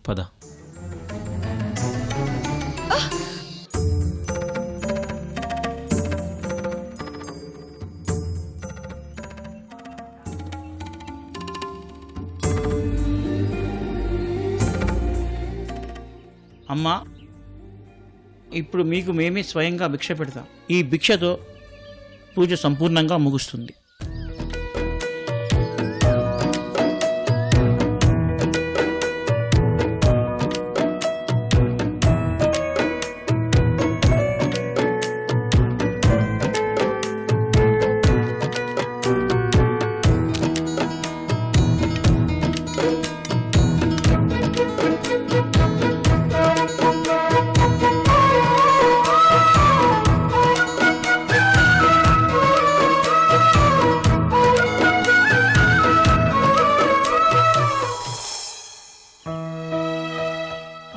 పద. అమ్మా, ఇప్పుడు మీకు మేమే స్వయంగా భిక్ష పెడతాం. ఈ భిక్షతో పూజ సంపూర్ణంగా ముగుస్తుంది.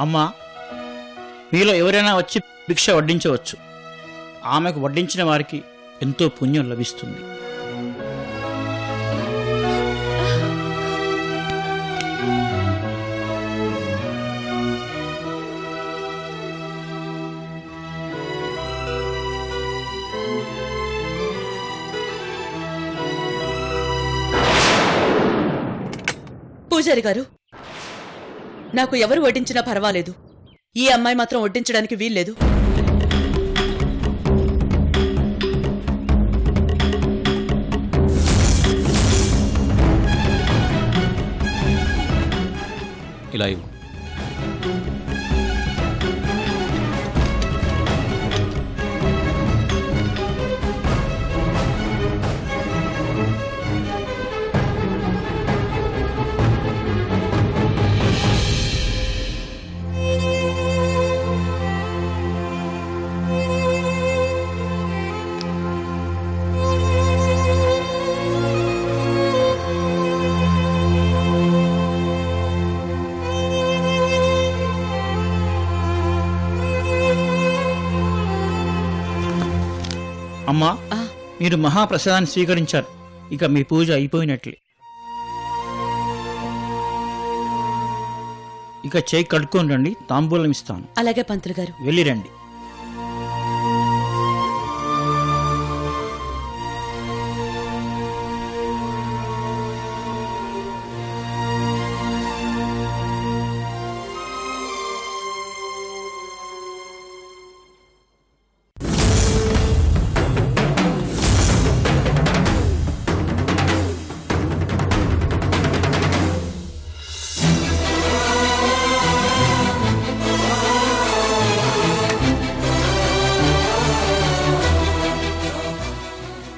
అమ్మా, మీలో ఎవరైనా వచ్చి భిక్ష వడ్డించవచ్చు. ఆమెకు వడ్డించిన వారికి ఎంతో పుణ్యం లభిస్తుంది. పూజారి గారు, నాకు ఎవరు వడ్డించినా పర్వాలేదు. ఈ అమ్మాయి మాత్రం వడ్డించడానికి వీల్లేదు. ఇలా ఇవ్వు. అమ్మా, మీరు మహాప్రసాదాన్ని స్వీకరించారు. ఇక మీ పూజ అయిపోయినట్లే. ఇక చేయి కడుక్కొని రండి, తాంబూలం ఇస్తాను. అలాగే పంతులు గారు. వెళ్ళిరండి.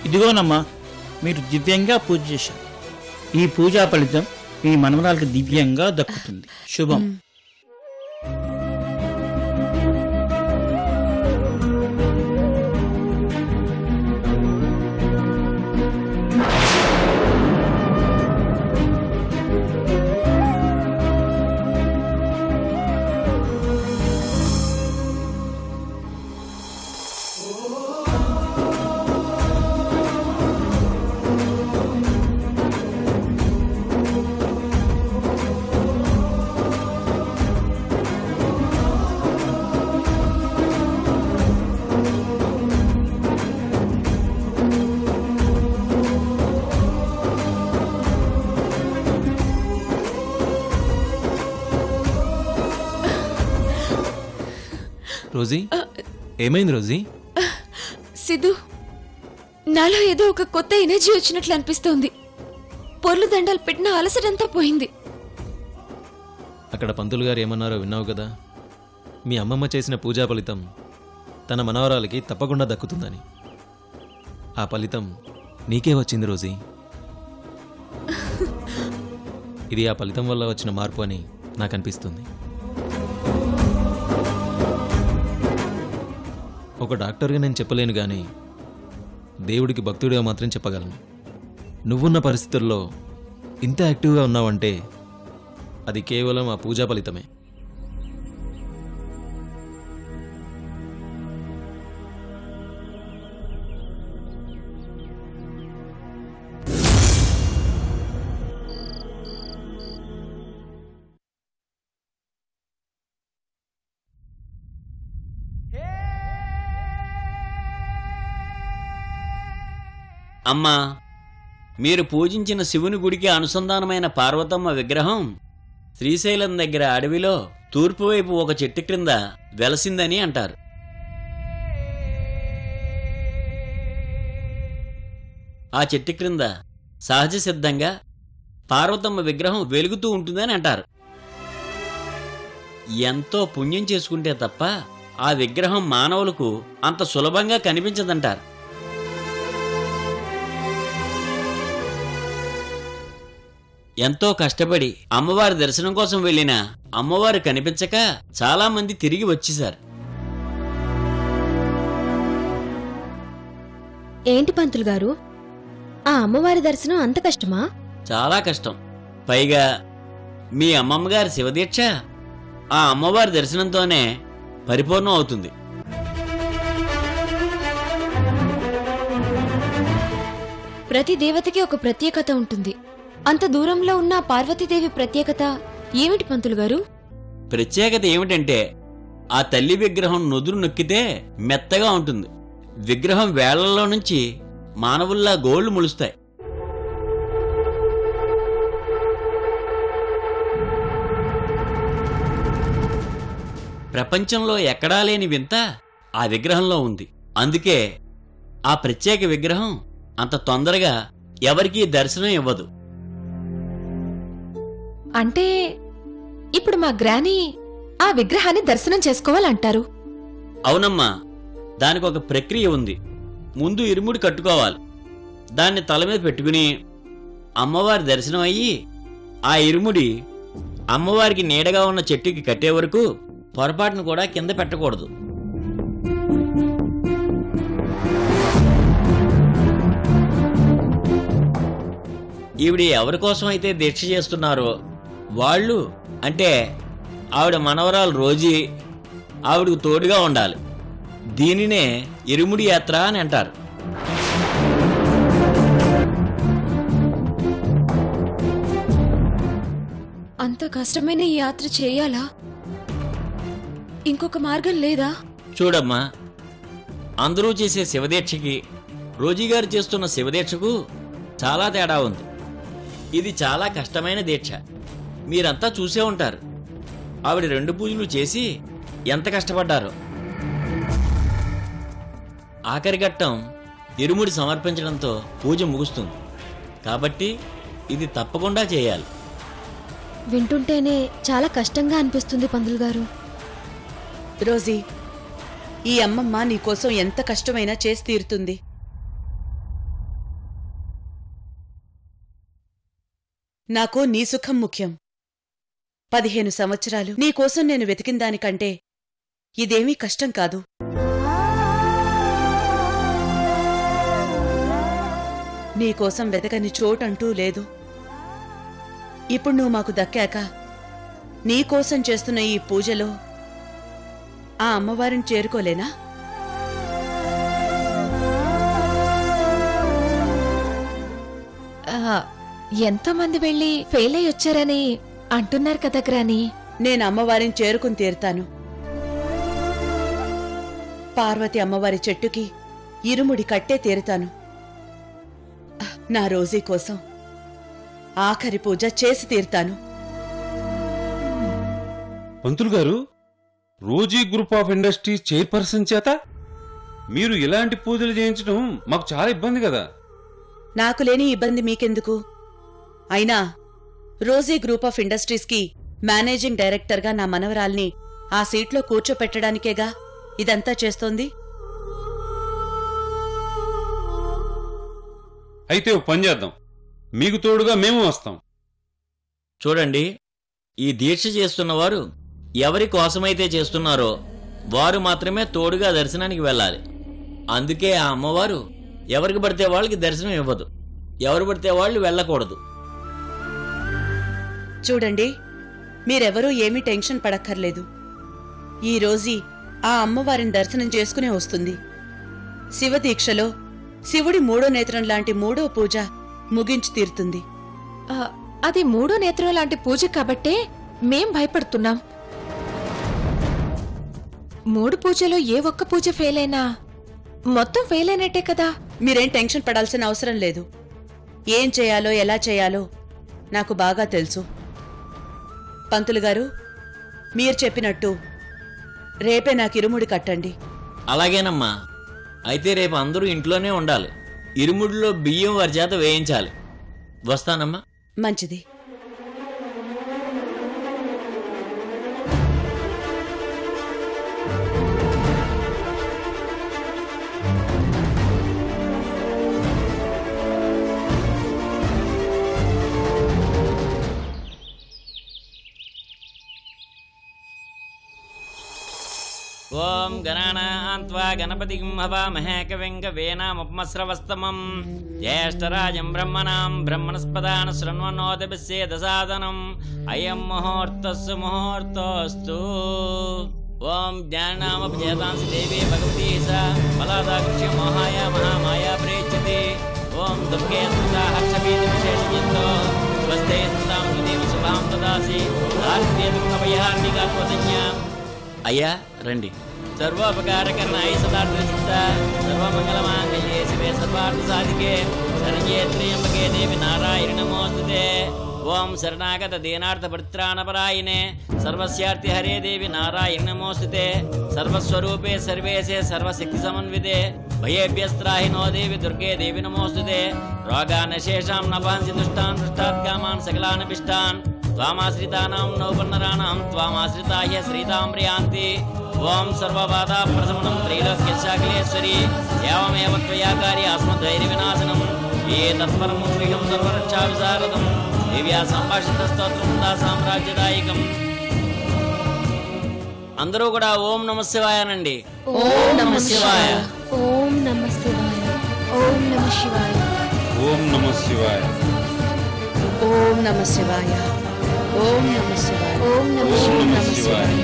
ఇదిగోనమ్మా, మీరు దివ్యంగా పూజ చేశారు. ఈ పూజా ఫలితం మీ మనవరాలకు దివ్యంగా దక్కుతుంది. శుభం. రోజీ, ఏమైంది రోజీ? సిద్ధు, నాలో ఏదో ఒక కొత్త ఎనర్జీ వచ్చినట్లు అనిపిస్తోంది. పొర్లు దండాలు పెట్టిన అలసటంతా పోయింది. అక్కడ పంతులు గారు ఏమన్నారో విన్నావు కదా, మీ అమ్మమ్మ చేసిన పూజా ఫలితం తన మనవరాలకి తప్పకుండా దక్కుతుందని. ఆ ఫలితం నీకే వచ్చింది రోజీ. ఇది ఆ ఫలితం వల్ల వచ్చిన మార్పు అని నాకు అనిపిస్తుంది. ఒక డాక్టర్గా నేను చెప్పలేను కానీ దేవుడికి భక్తుడిగా మాత్రం చెప్పగలను. నువ్వున్న పరిస్థితుల్లో ఇంత యాక్టివ్గా ఉన్నావంటే అది కేవలం ఆ పూజా ఫలితమే. అమ్మా, మీరు పూజించిన శివుని గుడికి అనుసంధానమైన పార్వతమ్మ విగ్రహం శ్రీశైలం దగ్గర అడవిలో తూర్పువైపు ఒక చెట్టు క్రింద వెలసిందని అంటారు. ఆ చెట్టు క్రింద సహజ సిద్ధంగా పార్వతమ్మ విగ్రహం వెలుగుతూ ఉంటుందని అంటారు. ఎంతో పుణ్యం చేసుకుంటే తప్ప ఆ విగ్రహం మానవులకు అంత సులభంగా కనిపించదంటారు. ఎంతో కష్టపడి అమ్మవారి దర్శనం కోసం వెళ్లిన అమ్మవారు కనిపించక చాలా మంది తిరిగి వచ్చేశారు. ఏంటి పంతులు గారు, ఆ అమ్మవారి దర్శనం అంత కష్టమా? చాలా కష్టం. పైగా మీ అమ్మమ్మగారి శివదీక్ష ఆ అమ్మవారి దర్శనంతోనే పరిపూర్ణం అవుతుంది. ప్రతి దేవతకి ఒక ప్రత్యేకత ఉంటుంది. అంత దూరంలో ఉన్న పార్వతీదేవి ప్రత్యేకత ఏమిటి పంతులు గారు? ప్రత్యేకత ఏమిటంటే ఆ తల్లి విగ్రహం నుదురు నొక్కితే మెత్తగా ఉంటుంది. విగ్రహం వేళ్లలో నుంచి మానవుల్లా గోళ్లు ములుస్తాయి. ప్రపంచంలో ఎక్కడా లేని వింత ఆ విగ్రహంలో ఉంది. అందుకే ఆ ప్రత్యేక విగ్రహం అంత తొందరగా ఎవరికీ దర్శనం ఇవ్వదు. అంటే ఇప్పుడు మా గ్రాని ఆ విగ్రహాన్ని దర్శనం చేసుకోవాలంటారు? అవునమ్మా, దానికి ఒక ప్రక్రియ ఉంది. ముందు ఇరుముడి కట్టుకోవాలి. దాన్ని తల మీద పెట్టుకుని అమ్మవారి దర్శనం అయ్యి ఆ ఇరుముడి అమ్మవారికి నీడగా ఉన్న చెట్టుకి కట్టే వరకు పొరపాటును కూడా కింద పెట్టకూడదు. ఈవిడ ఎవరి కోసం అయితే దీక్ష చేస్తున్నారో వాళ్ళు, అంటే ఆవిడ మనవరాలు రోజీ, ఆవిడకు తోడుగా ఉండాలి. దీనినే ఇరుముడి యాత్ర అని అంటారు. అంత కష్టమైన ఈ యాత్ర చేయాలా? ఇంకొక మార్గం లేదా? చూడమ్మా, అందరూ చేసే శివదీక్షకి రోజీగారు చేస్తున్న శివదీక్షకు చాలా తేడా ఉంది. ఇది చాలా కష్టమైన దీక్ష. మీరంతా చూసే ఉంటారు. ఆవిడ 2 పూజలు చేసి ఎంత కష్టపడ్డారో. ఆఖరి ఘట్టం ఇరుముడి సమర్పించడంతో పూజ ముగుస్తుంది. కాబట్టి ఇది తప్పకుండా చేయాలి. వింటుంటేనే చాలా కష్టంగా అనిపిస్తుంది పంతులు గారు. రోజీ, ఈ అమ్మమ్మ నీకోసం ఎంత కష్టమైనా చేసి తీరుతుంది. నాకు నీ సుఖం ముఖ్యం. 15 సంవత్సరాలు నీకోసం నేను వెతికిన దానికంటే ఇదేమీ కష్టం కాదు. నీకోసం వెతకని చోటంటూ లేదు. ఇప్పుడు నువ్వు మాకు దక్కాక నీకోసం చేస్తున్న ఈ పూజలో ఆ అమ్మవారిని చేరుకోలేనా? ఎంతో మంది వెళ్లి ఫెయిల్ అయ్యి వచ్చారని అంటున్నారు కదా గ్రాని. నేను అమ్మవారిని చేరుకుని తీరుతాను. పార్వతి అమ్మవారి చెట్టుకి ఇరుముడి కట్టే తీరుతాను. నా రోజీ కోసం ఆఖరి పూజ చేసి తీరుతాను. పంతులు గారు, Rosy group of industries chairperson చేత మీరు ఇలాంటి పూజలు చేయించడం మాకు చాలా ఇబ్బంది కదా. నాకు లేని ఇబ్బంది మీకెందుకు? అయినా రోజీ గ్రూప్ ఆఫ్ ఇండస్ట్రీస్కి మేనేజింగ్ డైరెక్టర్గా నా మనవరాల్ని ఆ సీట్లో కూర్చోపెట్టడానికేగా ఇదంతా చేస్తోంది. అయితే ఓ పని చేద్దాం, మీకు తోడుగా మేము వస్తాం. చూడండి, ఈ దీక్ష చేస్తున్నవారు ఎవరి కోసమైతే చేస్తున్నారో వారు మాత్రమే తోడుగా దర్శనానికి వెళ్ళాలి. అందుకే ఆ అమ్మవారు ఎవరికి పడితే వాళ్ళకి దర్శనం ఇవ్వదు, ఎవరు పడితే వాళ్ళు వెళ్ళకూడదు. చూడండి, మీరెవరూ ఏమీ టెన్షన్ పడక్కర్లేదు. ఈ రోజీ ఆ అమ్మవారిని దర్శనం చేసుకునే వస్తుంది. శివదీక్షలో శివుడి మూడో నేత్రం లాంటి మూడో పూజ ముగించి తీరుతుంది. అది మూడో నేత్రం లాంటి పూజ కాబట్టే మేం భయపడుతున్నాం. 3 పూజలో ఏ ఒక్క పూజ ఫెయిల్ అయినా మొత్తం ఫెయిల్ అయినట్టే కదా. మీరేం టెన్షన్ పడాల్సిన అవసరం లేదు. ఏం చేయాలో ఎలా చేయాలో నాకు బాగా తెలుసు. పంతులు గారు, మీరు చెప్పినట్టు రేపే నాకు ఇరుముడి కట్టండి. అలాగేనమ్మా. అయితే రేపు అందరూ ఇంట్లోనే ఉండాలి. ఇరుముడిలో బియ్యం వారి చేత వేయించాలి. వస్తానమ్మా. మంచిది. ఓం గణానాన్త్వా గణపతిం హవామహే కవిం కవీనాముపమస్రవస్తమం జ్యేష్ఠరాజం బ్రహ్మణాం బ్రహ్మణస్పదాన శృణ్వన్నోతిభిస్సేదసాదనం అయం ముహూర్తస్సు ముహూర్తోస్తు. ఓం జ్ఞానామపజేతాంసి దేవీ భగవతీ స ఫలాదాకృష్య మోహాయ మహామాయా ప్రేచ్యతే. ఓం దుర్గే సుతా హర్షభీతి విశేషజిత్తో స్వస్తే సుతాం సుదీవ శుభాం దదాసి దారిద్ర్య దుఃఖభయార్నిగాత్వసంజ్ఞా. అయ్యా రండి. సర్వోపకారకరణాయ సదార్థసిద్ధ సర్వమంగళమాంగళ్యే శివే సర్వార్థ సాధికే శరణ్యే త్ర్యంబకే దేవి నారాయణి నమోస్తుతే. ఓం శరణాగత దీనార్థ పరిత్రాణపరాయణే సర్వస్యార్థి హరే దేవి నారాయణి నమోస్తుతే. సర్వస్వరూపే సర్వేశే సర్వశక్తి సమన్వితే భయేభ్యస్త్రాహి నో దేవి దుర్గే దేవి నమోస్తుతే. రోగానశేషాం నపాంసి దుష్టాన్ దృష్టాత్కామాన్ సకలానభిష్టాన్ త్వామాశ్రితానాం నౌపన్నరాణాం త్వామాశ్రితాయ శ్రీతాం ప్రియాంతి. ఓం సర్వబాధా ప్రశమనం త్రైలోక్యశాఖలేశ్వరి ఏవమేవ త్వయాకారి అస్మద్వైరి వినాశనం ఏ తత్పరం ముఖ్యం సర్వరక్షా విశారదం దివ్యా సంభాషిత స్తోత్రం దా సామ్రాజ్యదాయకం. అందరూ కూడా ఓం నమ శివాయ అనండి. ఓం నమః శివాయ. ఓం నమః శివాయ. ఓం నమః శివాయ. ఓం నమ శివాయ. ఓం నమ శివాయ. ఓం నమ శివాయ. ఓం నమః ఓం నమ శివాయ. శివాయ.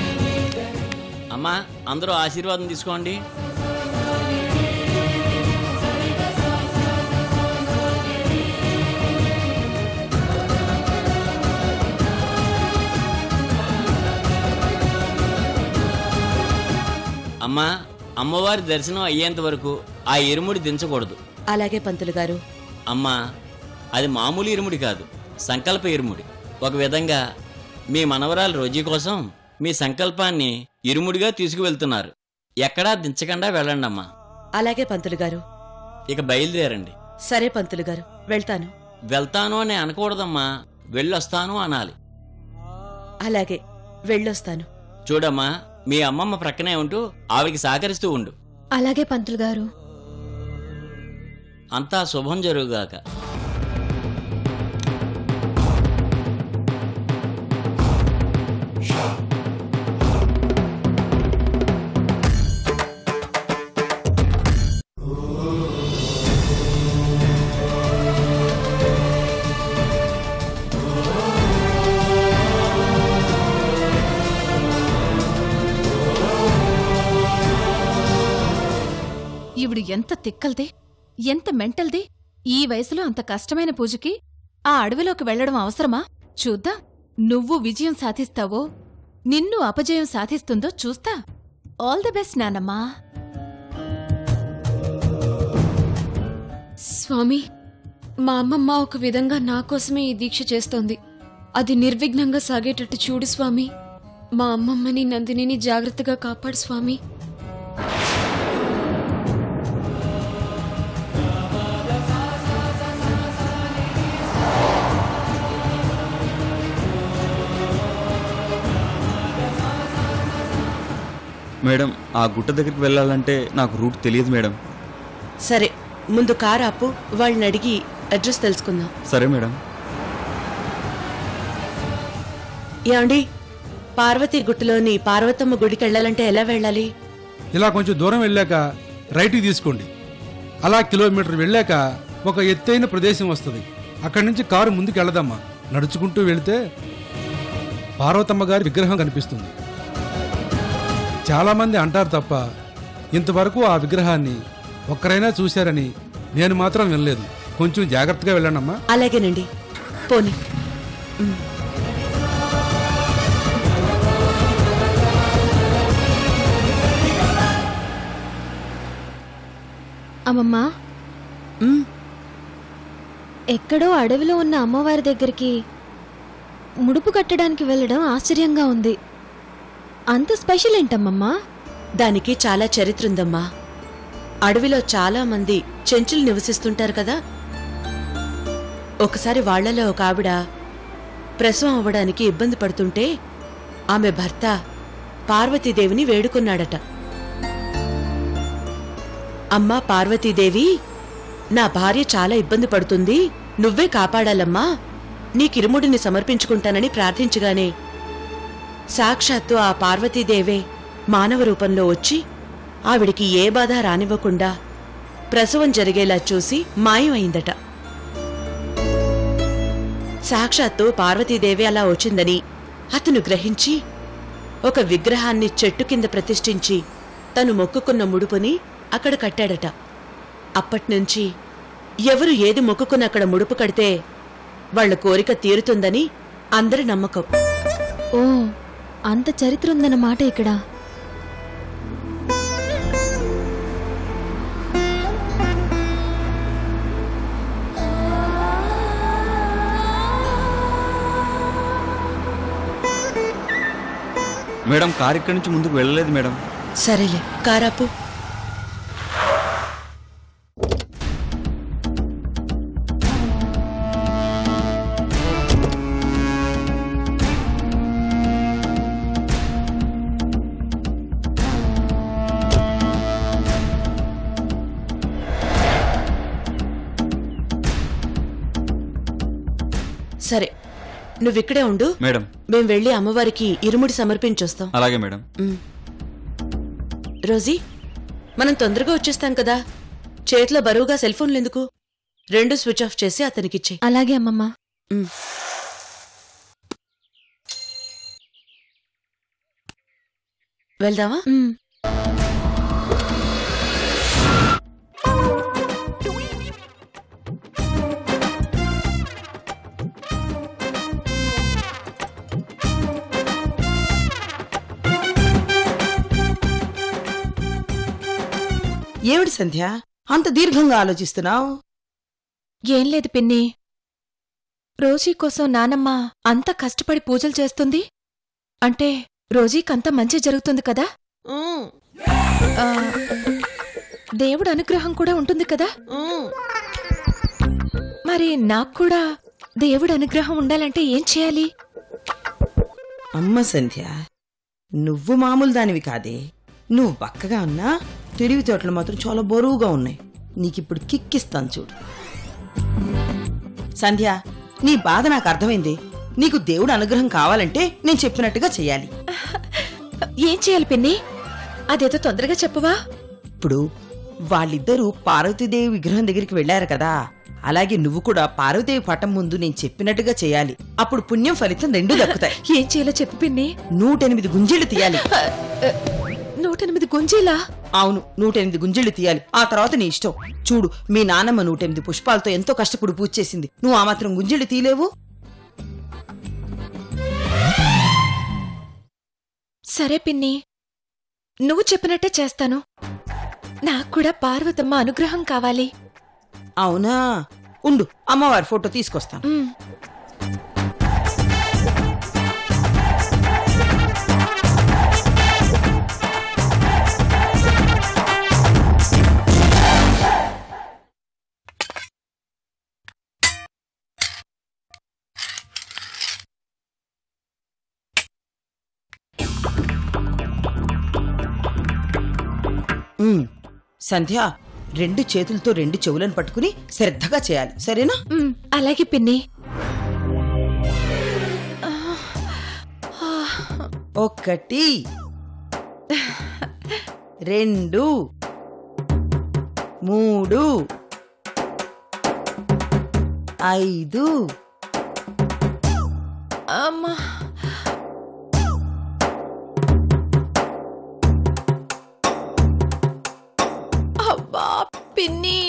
అమ్మా, అందరూ ఆశీర్వాదం తీసుకోండి. అమ్మా, అమ్మవారి దర్శనం అయ్యేంత వరకు ఆ ఇరుముడి దించకూడదు. అలాగే పంతులు గారు. అమ్మా, అది మామూలు ఇరుముడి కాదు, సంకల్ప ఇరుముడి. ఒక విధంగా మీ మనవరాలు రోజీ కోసం మీ సంకల్పాన్ని ఇరుముడిగా తీసుకువెళ్తున్నారు. ఎక్కడా దించకుండా వెళ్ళండి అమ్మా. అలాగే పంతులు గారు. ఇక బయలుదేరండి. సరే పంతులు గారు, వెళ్తాను. వెళ్తాను అని అనకూడదమ్మా, వెళ్ళొస్తాను అనాలి. అలాగే, వెళ్ళొస్తాను. చూడమ్మా, మీ అమ్మమ్మ ప్రక్కనే ఉంటూ ఆవిడికి సహకరిస్తూ ఉండు. అలాగే పంతులు గారు. అంతా శుభం జరుగుగాక. ఈవిడు ఎంత తిక్కల్ది, ఎంత మెంటల్ది. ఈ వయసులో అంత కష్టమైన పూజకి ఆ అడవిలోకి వెళ్లడం అవసరమా? చూద్దాం, నువ్వు విజయం సాధిస్తావో నిన్ను అపజయం సాధిస్తుందో చూస్తా. ఆల్ ది బెస్ట్ నానమ్మా. స్వామి, మా అమ్మమ్మ ఒక విధంగా నా కోసమే ఈ దీక్ష చేస్తోంది. అది నిర్విఘ్నంగా సాగేటట్టు చూడు స్వామి. మా అమ్మమ్మని నందినిని జాగ్రత్తగా కాపాడు స్వామి. మేడం, ఆ గుట్ట దగ్గరికి వెళ్ళాలంటే నాకు రూట్ తెలియదు మేడం. సరే, ముందు కారు ఆపు, వాళ్ళని అడిగి అడ్రస్ తెలుసుకుందాం. సరే మేడం. ఏమండి, పార్వతీ గుట్టలోని పార్వతమ్మ గుడికి వెళ్ళాలంటే ఎలా వెళ్ళాలి? ఇలా కొంచెం దూరం వెళ్ళాక రైట్కి తీసుకోండి. అలా కిలోమీటర్ వెళ్ళాక ఒక ఎత్తైన ప్రదేశం వస్తుంది. అక్కడి నుంచి కారు ముందుకు వెళ్ళదమ్మా. నడుచుకుంటూ వెళితే పార్వతమ్మ గారి విగ్రహం కనిపిస్తుంది. చాలామంది అంటారు తప్ప ఇంతవరకు ఆ విగ్రహాన్ని ఒక్కరైనా చూశారని నేను మాత్రం వినలేదు. కొంచెం జాగ్రత్తగా వెళ్ళండమ్మా. అలాగేనండి, పోనీ. అమ్మమ్మా, ఎక్కడో అడవిలో ఉన్న అమ్మవారి దగ్గరికి ముడుపు కట్టడానికి వెళ్ళడం ఆశ్చర్యంగా ఉంది. అంత స్పెషల్ ఏంటమ్మమ్మా? దానికి చాలా చరిత్ర ఉందమ్మా. అడవిలో చాలా మంది చెంచులు నివసిస్తుంటారు కదా. ఒకసారి వాళ్లలో ఒక ఆవిడ ప్రసవం అవ్వడానికి ఇబ్బంది పడుతుంటే ఆమె భర్త పార్వతీదేవిని వేడుకున్నాడట. అమ్మా పార్వతీదేవి, నా భార్య చాలా ఇబ్బంది పడుతుంది, నువ్వే కాపాడాలమ్మా, నీకిరుముడిని సమర్పించుకుంటానని ప్రార్థించగానే సాక్షాత్తు ఆ పార్వతీదేవే మానవ రూపంలో వచ్చి ఆవిడికి ఏ బాధ రానివ్వకుండా ప్రసవం జరిగేలా చూసి మాయమైందట. సాక్షాత్తు పార్వతీదేవి అలా వచ్చిందని అతను గ్రహించి ఒక విగ్రహాన్ని చెట్టు కింద ప్రతిష్ఠించి తను మొక్కుకున్న ముడుపుని అక్కడ కట్టాడట. అప్పట్నుంచి ఎవరు ఏది మొక్కుకుని అక్కడ ముడుపు కడితే వాళ్ల కోరిక తీరుతుందని అందరి నమ్మకం. ఓ, అంత చరిత్ర ఉందన్నమాట ఇక్కడ. మేడం, కారు ఇక్కడి నుంచి ముందుకు వెళ్ళలేదు మేడం. సరేలే, కారాపు. సరే, నువ్విక్కడే ఉండు మేడం. మేం వెళ్ళి అమ్మవారికి ఇరుముడి సమర్పించొస్తాం. అలాగే మేడం. రోజీ, మనం తొందరగా వచ్చేస్తాం కదా, చేతిలో బరువుగా సెల్ ఫోన్లు ఎందుకు? 2 స్విచ్ ఆఫ్ చేసి అతనికిచ్చే. అలాగే అమ్మమ్మా. వెళ్దామా? ఏమిటి సంధ్య, అంత దీర్ఘంగా ఆలోచిస్తున్నావు? ఏం లేదు పిన్ని, రోజీ కోసం నానమ్మ అంత కష్టపడి పూజలు చేస్తుంది అంటే రోజీకంత మంచి జరుగుతుంది కదా. దేవుడు అనుగ్రహం కూడా ఉంటుంది కదా. మరి నాక్కూడా దేవుడు అనుగ్రహం ఉండాలంటే ఏం చేయాలి? అమ్మ సంధ్య, నువ్వు మామూలు దానివి కాదే. నువ్వు బక్కగా ఉన్నా తెలివితేటలు మాత్రం చాలా బరువుగా ఉన్నాయి. నీకిప్పుడు కిక్కిస్తాను చూడు. సంధ్య, నీ బాధ నాకు అర్థమైంది. నీకు దేవుడు అనుగ్రహం కావాలంటే నేను చెప్పినట్టుగా చెయ్యాలి. ఏం చేయాలి పిన్ని? అదేదో తొందరగా చెప్పవా? ఇప్పుడు వాళ్ళిద్దరూ పార్వతీదేవి విగ్రహం దగ్గరికి వెళ్లారు కదా, అలాగే నువ్వు కూడా పార్వతీదేవి పటం ముందు నేను చెప్పినట్టుగా చేయాలి. అప్పుడు పుణ్యం ఫలితం 2 దక్కుతాయి. ఏం చేయాలో చెప్పు పిన్ని. 108 గుంజీళ్లు తీయాలి. 108 గుంజీలా? అవును, 108 గుంజీళ్లు తీయాలి. ఆ తర్వాత నీ ఇష్టం. చూడు, మీ నానమ్మ 108 పుష్పాలతో ఎంతో కష్టపడి పూజ చేసింది. నువ్వు ఆ మాత్రం గుంజీళ్లు తీలేవు? సరే పిన్ని, నువ్వు చెప్పినట్టే చేస్తాను. నాకు కూడా పార్వతమ్మ అనుగ్రహం కావాలి. అవునా? ఉండు, అమ్మవారి ఫోటో తీసుకొస్తాను. సంధ్య 2 చేతులతో 2 చెవులను పట్టుకుని శ్రద్ధగా చేయాలి, సరేనా? అలాగే పిన్ని. 1 2 3 5 అమ్మా, అబ్బా పిన్ని.